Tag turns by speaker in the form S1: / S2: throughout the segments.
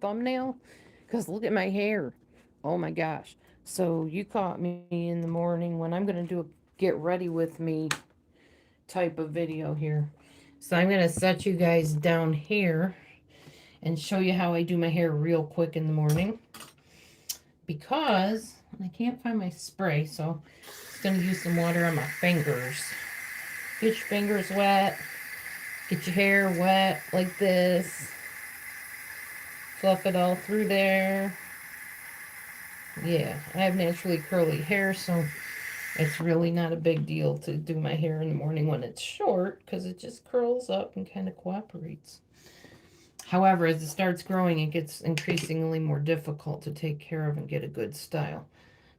S1: thumbnail because look at my hair. Oh my gosh. So you caught me in the morning when I'm going to do a get ready with me type of video here. So I'm going to set you guys down here and show you how I do my hair real quick in the morning because I can't find my spray, so I'm just going to use some water on my fingers. Get your fingers wet, get your hair wet like this, fluff it all through there. Yeah, I have naturally curly hair, so it's really not a big deal to do my hair in the morning when it's short because it just curls up and kind of cooperates. However, as it starts growing, it gets increasingly more difficult to take care of and get a good style.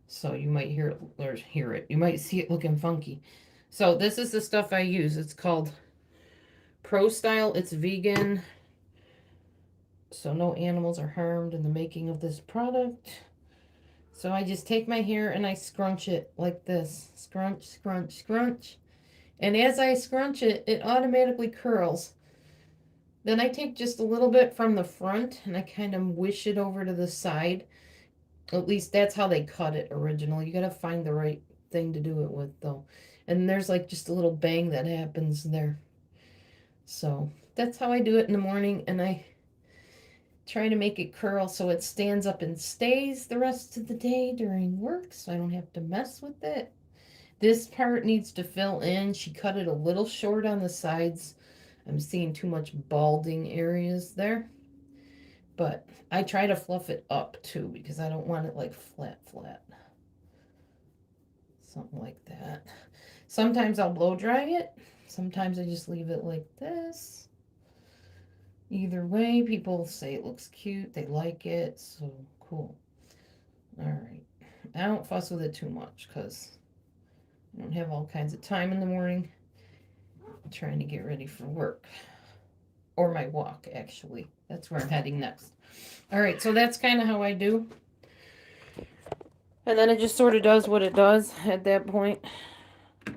S1: So you might hear it, or hear it. You might see it looking funky. So this is the stuff I use. It's called Pro Style. It's vegan, so no animals are harmed in the making of this product. So I just take my hair and I scrunch it like this. Scrunch, scrunch, scrunch. And as I scrunch it, it automatically curls. Then I take just a little bit from the front and I kind of wish it over to the side. At least that's how they cut it originally. You gotta find the right thing to do it with though. And there's like just a little bang that happens there. So that's how I do it in the morning, and I try to make it curl so it stands up and stays the rest of the day during work so I don't have to mess with it. This part needs to fill in. She cut it a little short on the sides. I'm seeing too much balding areas there. But I try to fluff it up too because I don't want it like flat, flat. Something like that. Sometimes I'll blow dry it. Sometimes I just leave it like this. Either way, people say it looks cute. They like it. So cool. All right. I don't fuss with it too much because I don't have all kinds of time in the morning. I'm trying to get ready for work. Or my walk, actually. That's where I'm heading next. All right, so that's kind of how I do. And then it just sort of does what it does at that point. I'm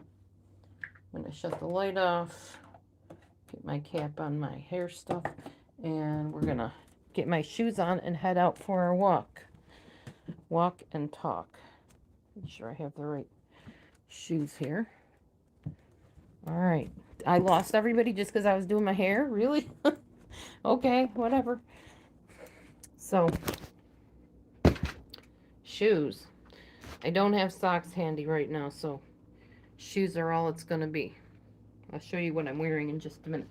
S1: going to shut the light off, get my cap on my hair stuff, and we're going to get my shoes on and head out for our walk. Walk and talk. Make sure I have the right shoes here. All right. I lost everybody just because I was doing my hair? Really? Okay, whatever. So, shoes. I don't have socks handy right now, so shoes are all it's going to be. I'll show you what I'm wearing in just a minute.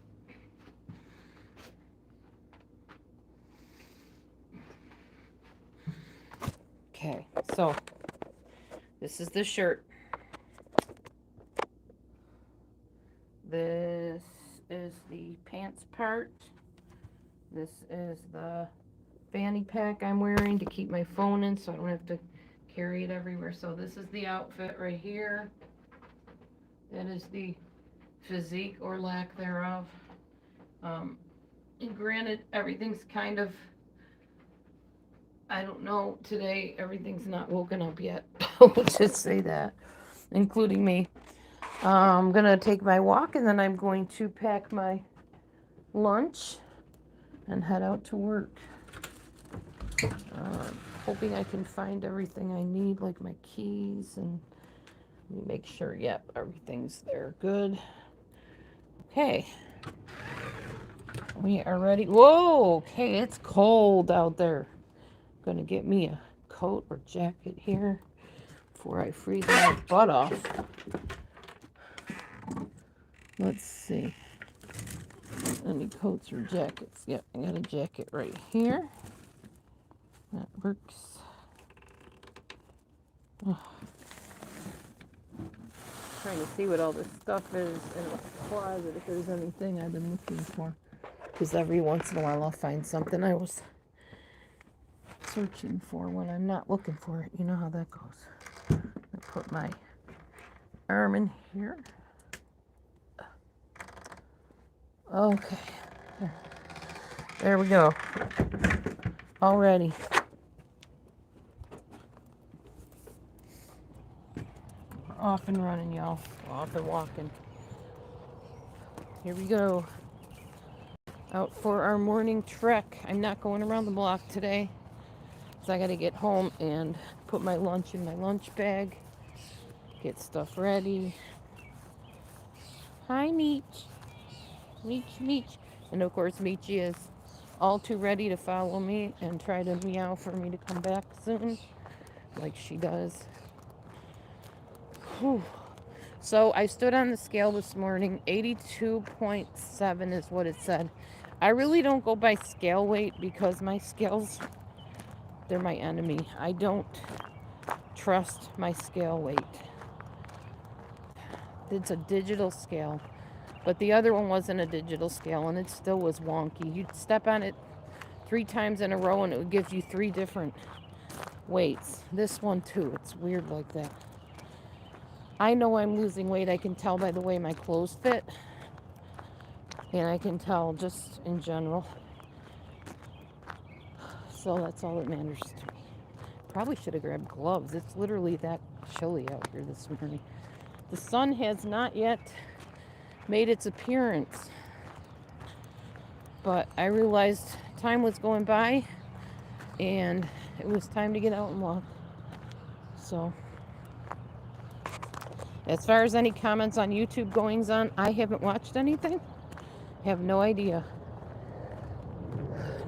S1: Okay, so this is the shirt. This is the pants part. This is the fanny pack I'm wearing to keep my phone in so I don't have to carry it everywhere. So this is the outfit right here. That is the physique or lack thereof. And granted, everything's kind of, I don't know, today everything's not woken up yet. I'll just say that, including me. I'm going to take my walk and then I'm going to pack my lunch and head out to work. Hoping I can find everything I need, like my keys, and let me make sure, yep, everything's there. Good. Okay. We are ready. Whoa, okay, it's cold out there. I'm gonna get me a coat or jacket here before I freeze my butt off. Let's see. Any coats or jackets? Yep, I got a jacket right here. That works. Oh. Trying to see what all this stuff is in the closet, if there's anything I've been looking for. Because every once in a while I'll find something I was searching for when I'm not looking for it. You know how that goes. I put my arm in here. Okay. There we go. All ready. We're off and running, y'all. Off and walking. Here we go. out for our morning trek. I'm not going around the block today, so I got to get home and put my lunch in my lunch bag, get stuff ready. Hi, Meech. Meech, Meech. And of course, Meechy is all too ready to follow me and try to meow for me to come back soon, like she does. Whew. So I stood on the scale this morning. 82.7 is what it said. I really don't go by scale weight because my scales, they're my enemy. I don't trust my scale weight. It's a digital scale, but the other one wasn't a digital scale and it still was wonky. You'd step on it 3 times in a row and it would give you 3 different weights. This one too, it's weird like that. I know I'm losing weight. I can tell by the way my clothes fit. And I can tell just in general. So that's all that matters to me. Probably should have grabbed gloves. It's literally that chilly out here this morning. The sun has not yet made its appearance. But I realized time was going by and it was time to get out and walk. So as far as any comments on YouTube goings on, I haven't watched anything. Have no idea.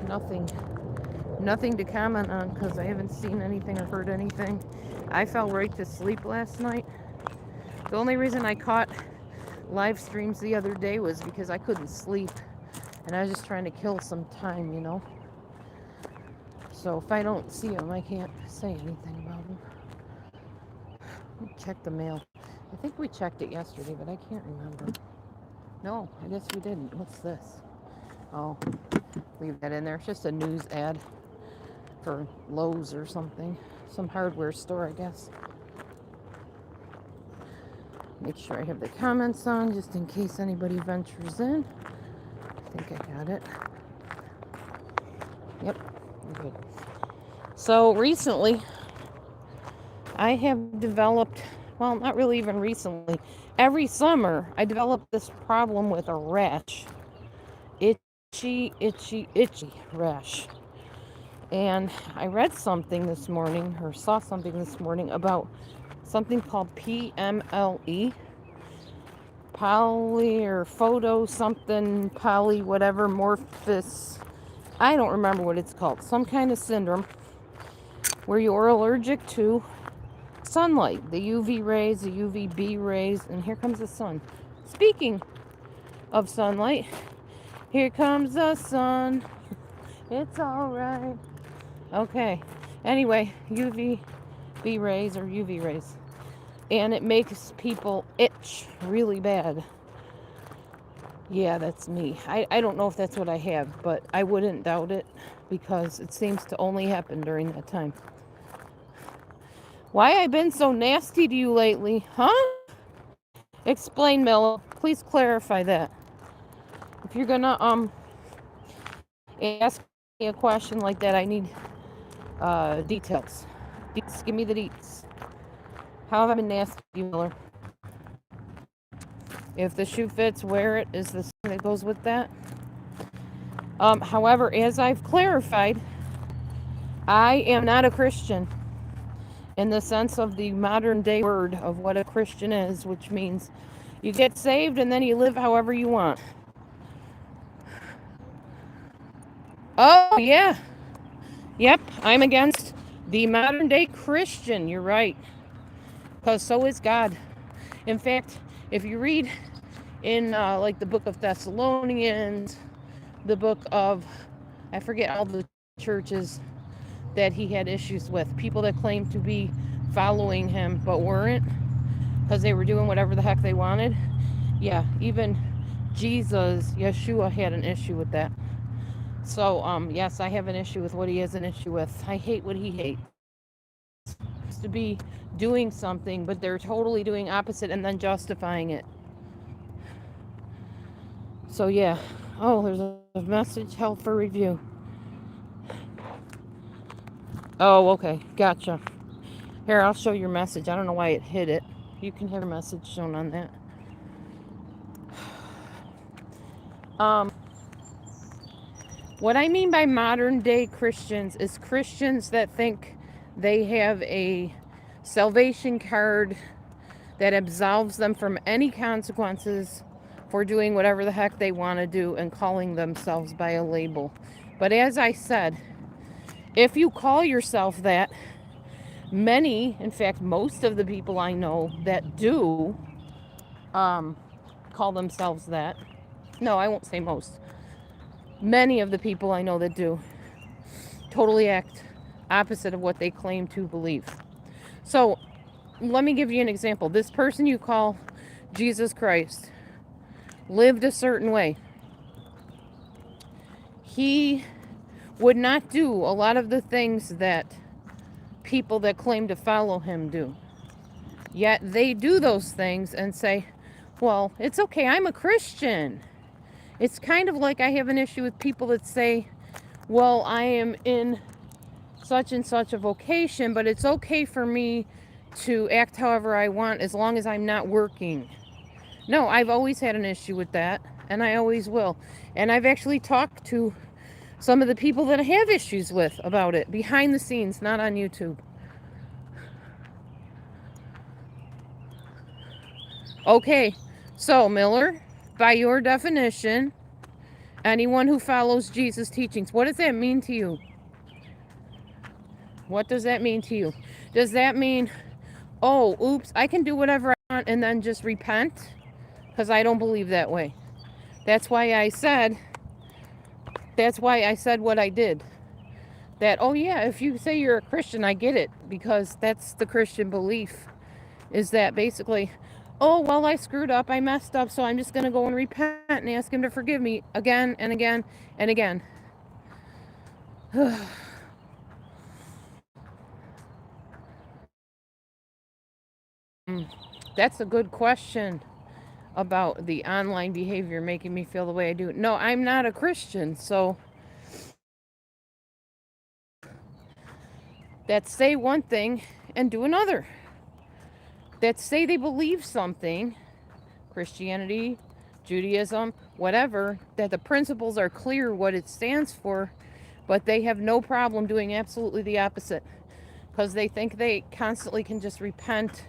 S1: Nothing to comment on because I haven't seen anything or heard anything. I fell right to sleep last night. The only reason I caught live streams the other day was because I couldn't sleep and I was just trying to kill some time, you know. So if I don't see them, I can't say anything about them. Check the mail. I think we checked it yesterday, but I can't remember. No, I guess we didn't. What's this? Oh, leave that in there. It's just a news ad for Lowe's or something. Some hardware store, I guess. Make sure I have the comments on just in case anybody ventures in. I think I got it. Yep, we're good. So recently, I have developed, well, not really even recently, every summer I develop this problem with a rash. Itchy rash. And I read something this morning, or saw something this morning about something called PMLE, poly or photo something, poly whatever, morphous. I don't remember what it's called. Some kind of syndrome where you're allergic to sunlight, the UV rays, the UVB rays, and here comes the sun. Speaking of sunlight, here comes the sun. It's all right. Okay. Anyway, UVB rays or UV rays. And it makes people itch really bad. Yeah, that's me. I don't know if that's what I have, but I wouldn't doubt it because it seems to only happen during that time. Why I've been so nasty to you lately, huh? Explain, Mel. Please clarify that. If you're gonna ask me a question like that, I need details. Give me the deets. How have I been nasty to you, Miller? If the shoe fits, wear it is the thing that goes with that. However, as I've clarified, I am not a Christian in the sense of the modern day word of what a Christian is, which means you get saved and then you live however you want. Oh, yeah. Yep, I'm against the modern day Christian. You're right. Because so is God. In fact, if you read in like the book of Thessalonians, the book of, I forget all the churches that he had issues with, people that claimed to be following him but weren't because they were doing whatever the heck they wanted. Yeah, even Jesus, Yeshua, had an issue with that. So, yes, I have an issue with what he has an issue with. I hate what he hates. To be doing something, but they're totally doing opposite and then justifying it. So, yeah. Oh, there's a message held for review. Oh, okay. Gotcha. Here, I'll show your message. I don't know why it hid it. You can have a message shown on that. What I mean by modern day Christians is Christians that think they have a salvation card that absolves them from any consequences for doing whatever the heck they want to do and calling themselves by a label. But as I said, if you call yourself that, many, in fact, most of the people I know that do call themselves that. No, I won't say most. Many of the people I know that do totally act opposite of what they claim to believe. So let me give you an example. This person you call Jesus Christ lived a certain way. He would not do a lot of the things that people that claim to follow him do. Yet they do those things and say, well, it's okay, I'm a Christian. It's kind of like I have an issue with people that say, well, I am in such and such a vocation, but it's okay for me to act however I want as long as I'm not working. No, I've always had an issue with that, and I always will. And I've actually talked to some of the people that I have issues with about it, behind the scenes, not on YouTube. Okay, so Miller, by your definition, anyone who follows Jesus' teachings, what does that mean to you? What does that mean to you? Does that mean, oh, oops, I can do whatever I want and then just repent? Because I don't believe that way. That's why I said what I did. That, oh yeah, if you say you're a Christian, I get it. Because that's the Christian belief. Is that basically, oh, well, I screwed up, I messed up, so I'm just going to go and repent and ask him to forgive me again and again and again. That's a good question about the online behavior making me feel the way I do. No, I'm not a Christian, so that say one thing and do another. That say they believe something, Christianity, Judaism, whatever, that the principles are clear what it stands for, but they have no problem doing absolutely the opposite because they think they constantly can just repent,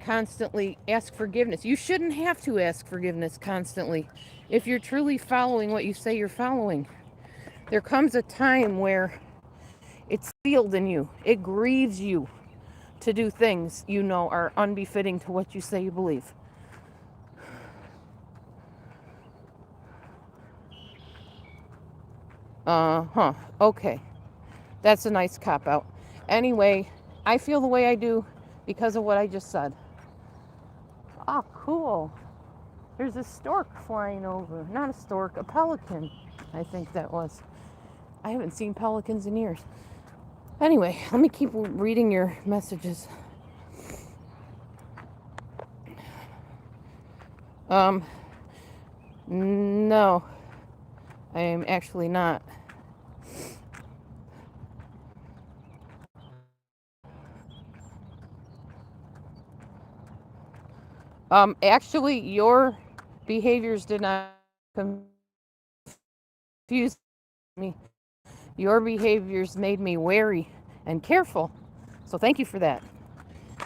S1: constantly ask forgiveness. You shouldn't have to ask forgiveness constantly if you're truly following what you say you're following. There comes a time where it's sealed in you. It grieves you to do things you know are unbefitting to what you say you believe. Okay. That's a nice cop-out. Anyway, I feel the way I do because of what I just said. Oh, cool. There's a stork flying over. Not a stork, a pelican, I think that was. I haven't seen pelicans in years. Anyway, let me keep reading your messages. No, I am actually not. Actually, your behaviors did not confuse me. Your behaviors made me wary and careful. So thank you for that.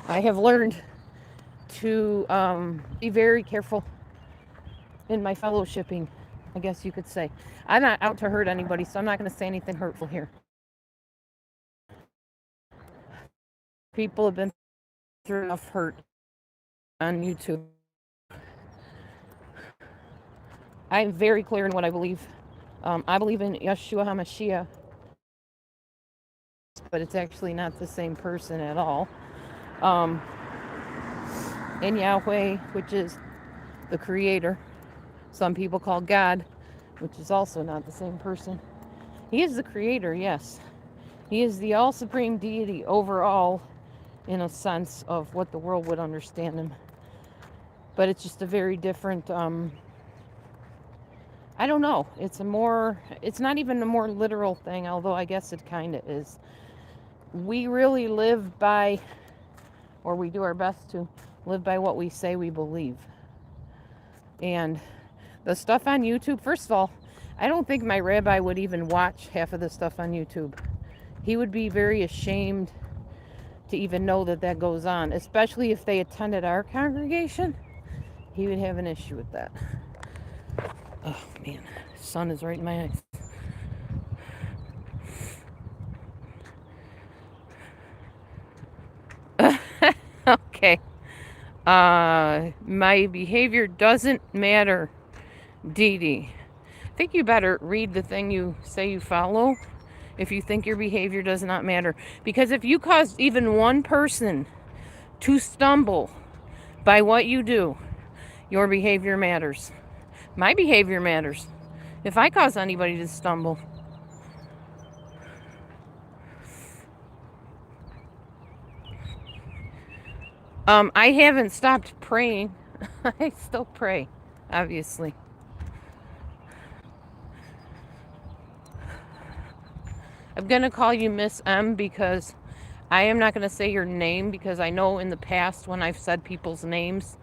S1: I have learned to be very careful in my fellowshipping, I guess you could say. I'm not out to hurt anybody, so I'm not going to say anything hurtful here. People have been through enough hurt on YouTube. I'm very clear in what I believe. I believe in Yeshua HaMashiach, but it's actually not the same person at all. In Yahweh, which is the creator, some people call God, which is also not the same person. He is the creator, yes. He is the all-supreme deity overall, in a sense of what the world would understand him. But it's just a very different, I don't know. It's not even a more literal thing, although I guess it kind of is. We really live by, or we do our best to live by what we say we believe. And the stuff on YouTube, first of all, I don't think my rabbi would even watch half of the stuff on YouTube. He would be very ashamed to even know that that goes on, especially if they attended our congregation. He would have an issue with that. Oh man, the sun is right in my eyes. Okay. My behavior doesn't matter, Dee Dee. I think you better read the thing you say you follow if you think your behavior does not matter. Because if you cause even one person to stumble by what you do, your behavior matters. My behavior matters. If I cause anybody to stumble. I haven't stopped praying. I still pray, obviously. I'm going to call you Miss M because I am not going to say your name, because I know in the past when I've said people's names,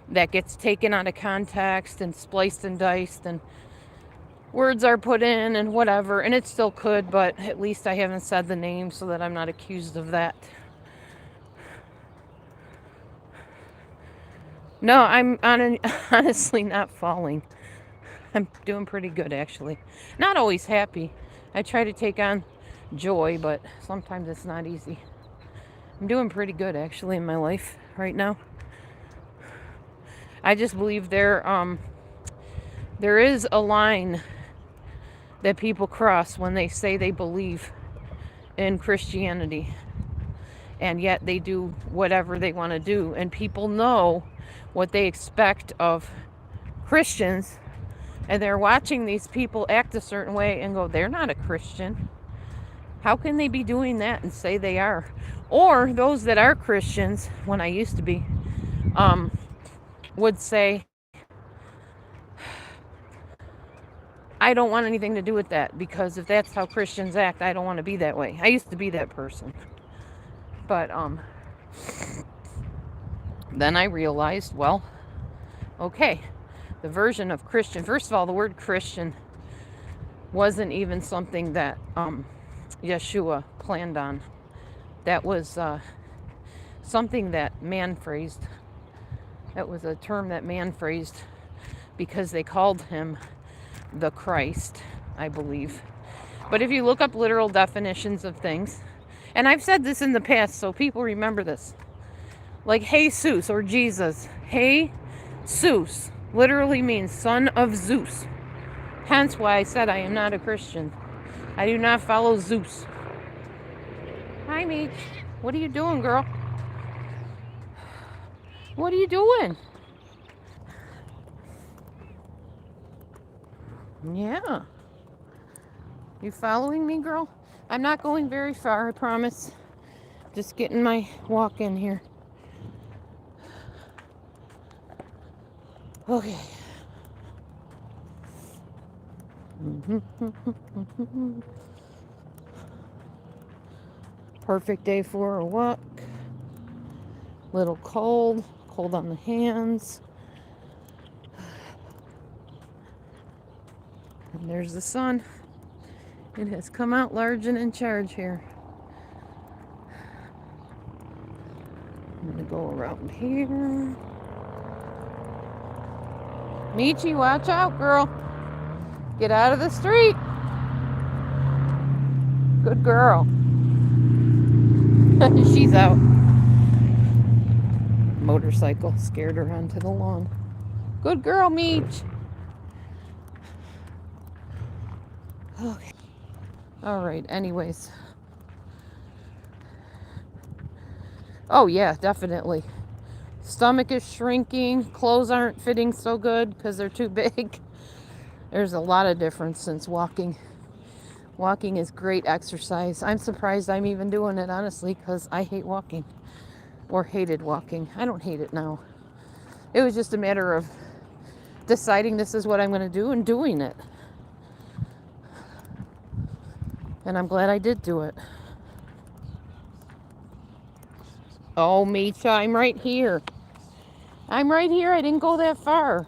S1: that gets taken out of context and spliced and diced and words are put in and whatever, and it still could, but at least I haven't said the name so that I'm not accused of that. No, I'm honestly not falling. I'm doing pretty good, actually. Not always happy. I try to take on joy, but sometimes it's not easy. I'm doing pretty good, actually, in my life right now. I just believe there is a line that people cross when they say they believe in Christianity, and yet they do whatever they want to do, and people know what they expect of Christians, and they're watching these people act a certain way and go, they're not a Christian. How can they be doing that and say they are? Or those that are Christians, when I used to be, would say, I don't want anything to do with that, because if that's how Christians act, I don't want to be that way. I used to be that person. But then I realized, well, okay, the version of Christian, first of all, the word Christian wasn't even something that Yeshua planned on. That was something that man phrased. That was a term that man phrased because they called him the Christ, I believe. But if you look up literal definitions of things, and I've said this in the past, so people remember this, like Jesus or Jesus. Jesus literally means son of Zeus. Hence why I said I am not a Christian. I do not follow Zeus. Hi, Meech. What are you doing, girl? What are you doing? Yeah. You following me, girl? I'm not going very far, I promise. Just getting my walk in here. Okay. Perfect day for a walk. Little cold on the hands. And there's the sun. It has come out large and in charge here. I'm gonna go around here. Michi, watch out, girl. Get out of the street. Good girl. She's out. Motorcycle scared her onto the lawn. Good girl, Meech. Okay. All right, anyways. Oh, yeah, definitely. Stomach is shrinking. Clothes aren't fitting so good because they're too big. There's a lot of difference since walking. Walking is great exercise. I'm surprised I'm even doing it, honestly, because I hate walking. Or hated walking. I don't hate it now. It was just a matter of deciding this is what I'm going to do and doing it. And I'm glad I did do it. Oh, Mecha, I'm right here. I'm right here. I didn't go that far.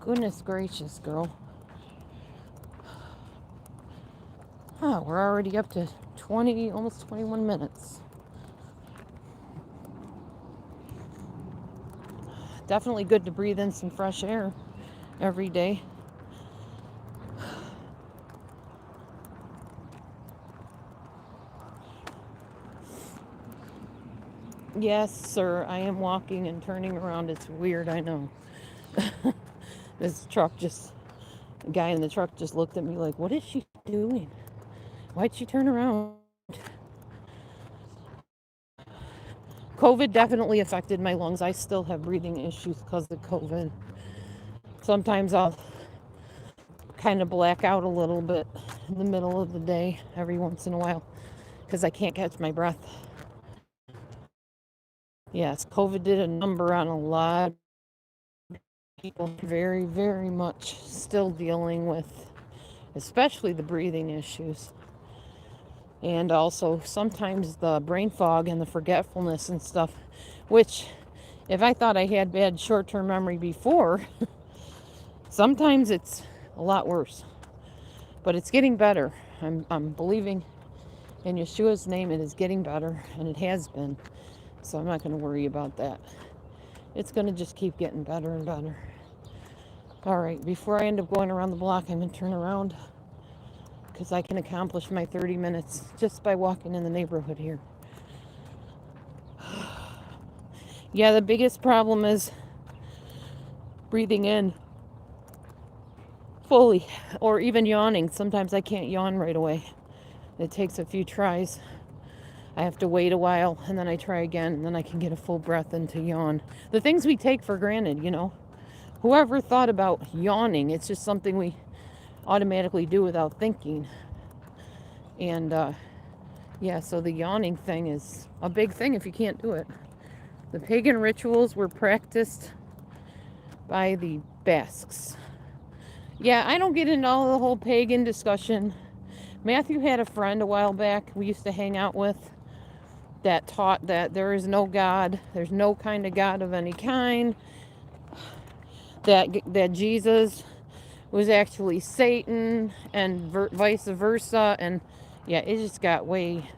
S1: Goodness gracious, girl. Oh, we're already up to 20, almost 21 minutes. Definitely good to breathe in some fresh air every day. Yes, sir, I am walking and turning around. It's weird, I know. This truck just, the guy in the truck just looked at me like, what is she doing? Why'd she turn around? COVID definitely affected my lungs. I still have breathing issues because of COVID. Sometimes I'll kind of black out a little bit in the middle of the day every once in a while because I can't catch my breath. Yes, COVID did a number on a lot of people. Very, very much still dealing with, especially the breathing issues. And also sometimes the brain fog and the forgetfulness and stuff, which if I thought I had bad short-term memory before, sometimes it's a lot worse. But it's getting better. I'm believing in Yeshua's name it is getting better, and it has been. So I'm not going to worry about that. It's going to just keep getting better and better. All right, before I end up going around the block, I'm going to turn around because I can accomplish my 30 minutes just by walking in the neighborhood here. Yeah, the biggest problem is breathing in fully or even yawning. Sometimes I can't yawn right away. It takes a few tries. I have to wait a while and then I try again and then I can get a full breath into yawn. The things we take for granted, you know. Whoever thought about yawning? It's just something we automatically do without thinking. And yeah, so the yawning thing is a big thing if you can't do it. The pagan rituals were practiced by the Basques. Yeah, I don't get into all the whole pagan discussion. Matthew had a friend a while back we used to hang out with that taught that there is no God, there's no kind of God of any kind, that Jesus was actually Satan and vice versa. And yeah, it just got way,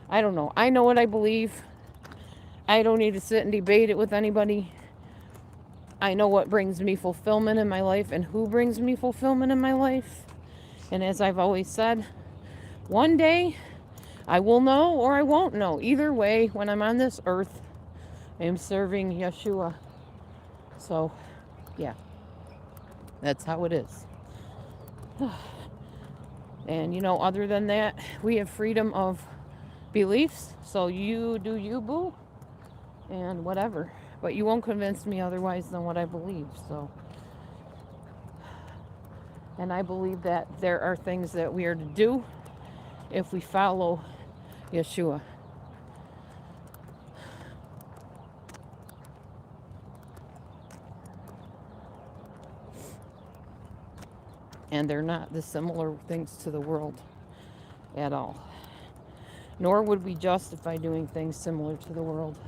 S1: I don't know. I know what I believe. I don't need to sit and debate it with anybody. I know what brings me fulfillment in my life and who brings me fulfillment in my life. And as I've always said, one day I will know or I won't know. Either way, when I'm on this earth, I am serving Yeshua. So, yeah, that's how it is. And, you know, other than that, we have freedom of beliefs. So you do you, boo, and whatever. But you won't convince me otherwise than what I believe. So, and I believe that there are things that we are to do if we follow Yeshua. And they're not dissimilar things to the world at all. Nor would we justify doing things similar to the world.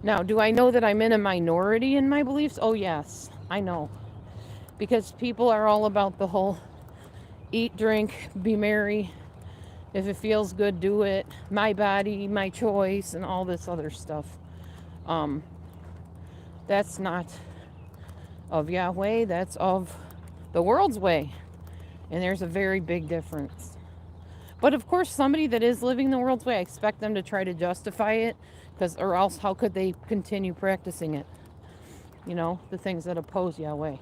S1: Now, do I know that I'm in a minority in my beliefs? Oh, yes, I know. Because people are all about the whole eat, drink, be merry. If it feels good, do it. My body, my choice, and all this other stuff. That's not of Yahweh, that's of the world's way. And there's a very big difference. But of course, somebody that is living the world's way, I expect them to try to justify it, or else how could they continue practicing it? You know, the things that oppose Yahweh.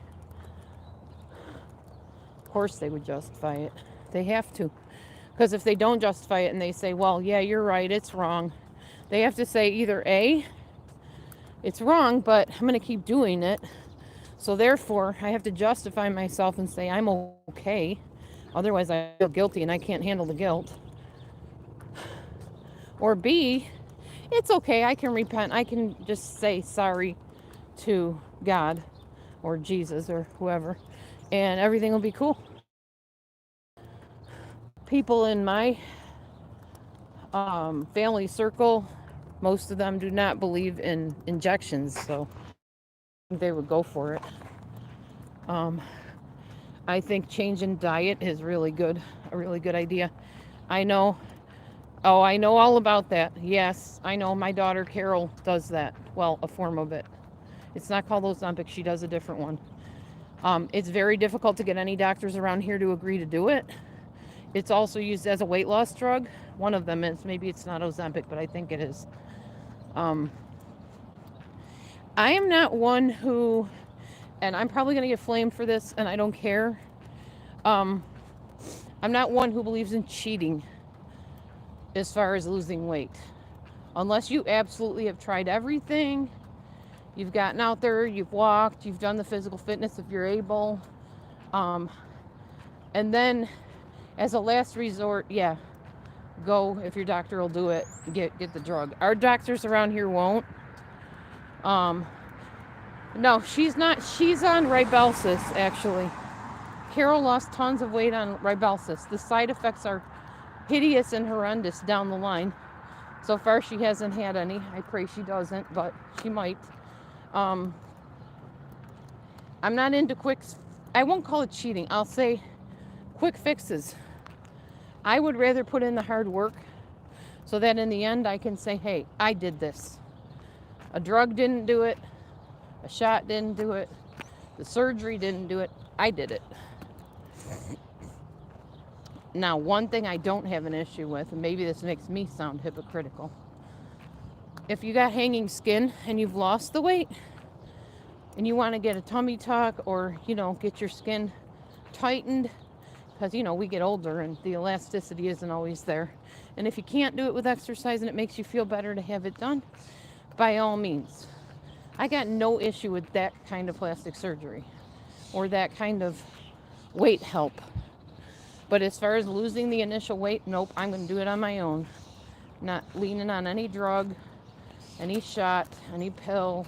S1: Of course they would justify it. They have to. Because if they don't justify it and they say, well, yeah, you're right, it's wrong, they have to say either A, it's wrong, but I'm going to keep doing it. So therefore, I have to justify myself and say I'm okay. Otherwise, I feel guilty and I can't handle the guilt. Or B, it's okay, I can repent. I can just say sorry to God or Jesus or whoever, and everything will be cool. People in my family circle, most of them do not believe in injections, so they would go for it. I think changing diet is really good, a really good idea. I know. Oh, I know all about that. Yes, I know. My daughter Carol does that. Well, a form of it. It's not called Ozempic. She does a different one. It's very difficult to get any doctors around here to agree to do it. It's also used as a weight loss drug. One of them is. Maybe it's not Ozempic, but I think it is. Um, I am not one who, and I'm probably going to get flamed for this, and I don't care. Um, I'm not one who believes in cheating as far as losing weight. Unless you absolutely have tried everything, you've gotten out there, you've walked, you've done the physical fitness if you're able. And then as a last resort, yeah, go if your doctor will do it, get the drug. Our doctors around here won't. No, she's not. She's on Rybelsus, actually. Carol lost tons of weight on Rybelsus. The side effects are hideous and horrendous down the line. So far, she hasn't had any. I pray she doesn't, but she might. I'm not into I won't call it cheating. I'll say quick fixes. I would rather put in the hard work so that in the end I can say, hey, I did this. A drug didn't do it. A shot didn't do it. The surgery didn't do it. I did it. Now, one thing I don't have an issue with, and maybe this makes me sound hypocritical. If you got hanging skin and you've lost the weight and you want to get a tummy tuck or, get your skin tightened, because, we get older and the elasticity isn't always there. And if you can't do it with exercise and it makes you feel better to have it done, by all means. I got no issue with that kind of plastic surgery or that kind of weight help. But as far as losing the initial weight, nope, I'm going to do it on my own. Not leaning on any drug, any shot, any pill,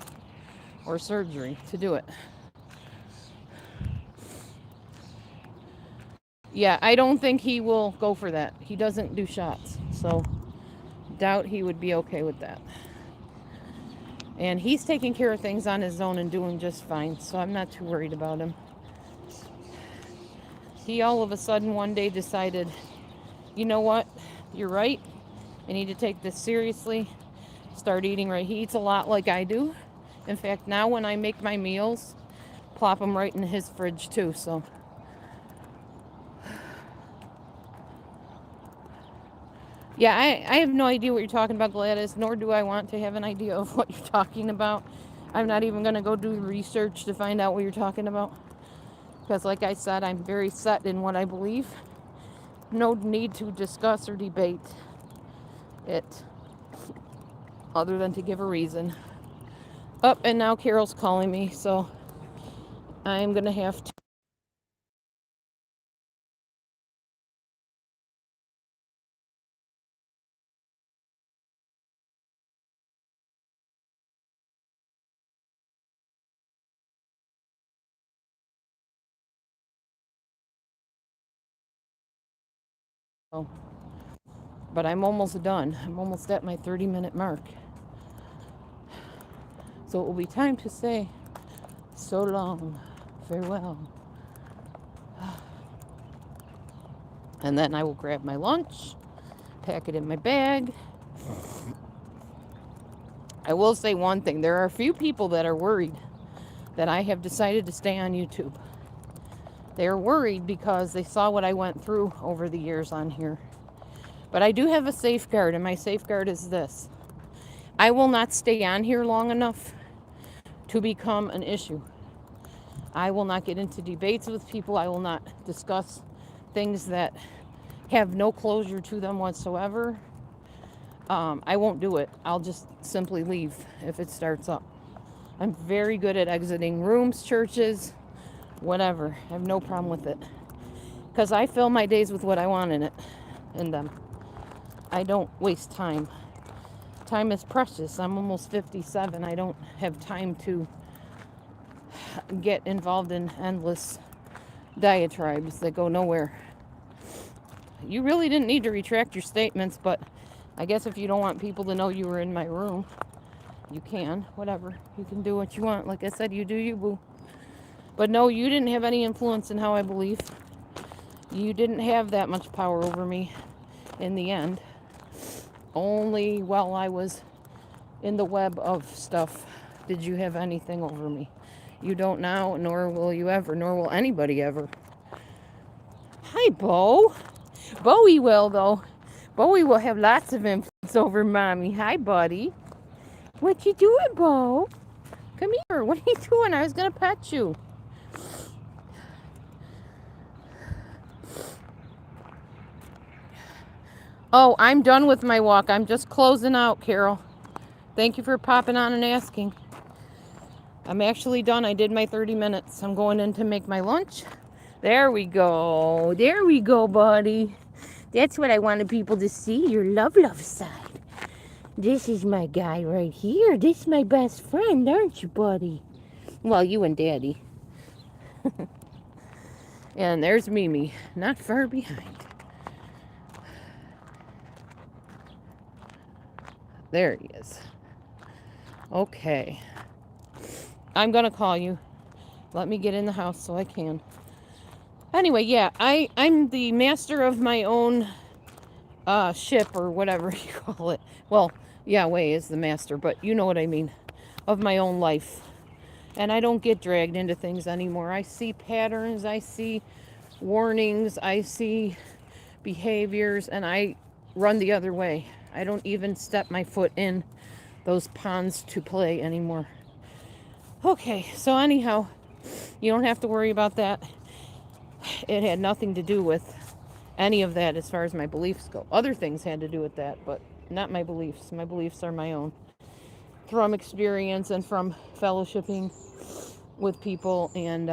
S1: or surgery to do it. Yeah, I don't think he will go for that. He doesn't do shots, so doubt he would be okay with that. And he's taking care of things on his own and doing just fine, so I'm not too worried about him. He all of a sudden one day decided, you know what, you're right, I need to take this seriously, start eating right. He eats a lot like I do. In fact, now when I make my meals, plop them right in his fridge too, so. Yeah, I have no idea what you're talking about, Gladys, nor do I want to have an idea of what you're talking about. I'm not even going to go do research to find out what you're talking about. Because like I said, I'm very set in what I believe. No need to discuss or debate it, other than to give a reason. And now Carol's calling me, so I'm going to have to. But I'm almost done. I'm almost at my 30-minute mark. So it will be time to say so long, farewell. And then I will grab my lunch, pack it in my bag. I will say one thing. There are a few people that are worried that I have decided to stay on YouTube. They are worried because they saw what I went through over the years on here. But I do have a safeguard, and my safeguard is this. I will not stay on here long enough to become an issue. I will not get into debates with people. I will not discuss things that have no closure to them whatsoever. I won't do it. I'll just simply leave if it starts up. I'm very good at exiting rooms, churches, whatever. I have no problem with it. Because I fill my days with what I want in them. I don't waste time. Time is precious. I'm almost 57. I don't have time to get involved in endless diatribes that go nowhere. You really didn't need to retract your statements, but I guess if you don't want people to know you were in my room, you can. Whatever. You can do what you want. Like I said, you do you, boo. But no, you didn't have any influence in how I believe. You didn't have that much power over me in the end. Only while I was in the web of stuff did you have anything over me. You don't now, nor will you ever, nor will anybody ever. Hi, Bo. Bowie will, though. Bowie will have lots of influence over Mommy. Hi, buddy. What you doing, Bo? Come here. What are you doing? I was going to pet you. Oh, I'm done with my walk. I'm just closing out, Carol. Thank you for popping on and asking. I'm actually done. I did my 30 minutes. I'm going in to make my lunch. There we go. There we go, buddy. That's what I wanted people to see, your love side. This is my guy right here. This is my best friend, aren't you, buddy? Well, you and Daddy. And there's Mimi, not far behind. There he is. Okay. I'm going to call you. Let me get in the house so I can. Anyway, yeah, I'm the master of my own ship or whatever you call it. Well, Yahweh is the master, but you know what I mean. Of my own life. And I don't get dragged into things anymore. I see patterns, I see warnings, I see behaviors, and I run the other way. I don't even step my foot in those ponds to play anymore. Okay, so anyhow, you don't have to worry about that. It had nothing to do with any of that as far as my beliefs go. Other things had to do with that, but not my beliefs. My beliefs are my own. From experience and from fellowshipping with people and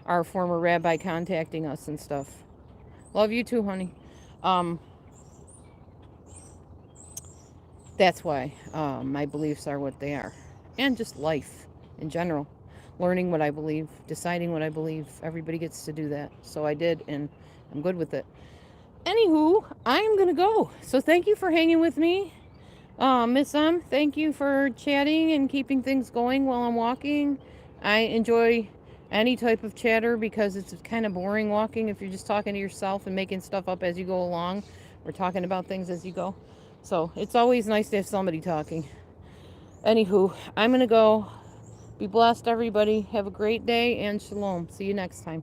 S1: our former rabbi contacting us and stuff. Love you too, honey. That's why my beliefs are what they are. And just life in general. Learning what I believe, deciding what I believe. Everybody gets to do that. So I did, and I'm good with it. Anywho, I'm going to go. So thank you for hanging with me. Miss M, thank you for chatting and keeping things going while I'm walking. I enjoy any type of chatter because it's kind of boring walking if you're just talking to yourself and making stuff up as you go along or talking about things as you go. So it's always nice to have somebody talking. Anywho, I'm going to go. Be blessed, everybody. Have a great day and shalom. See you next time.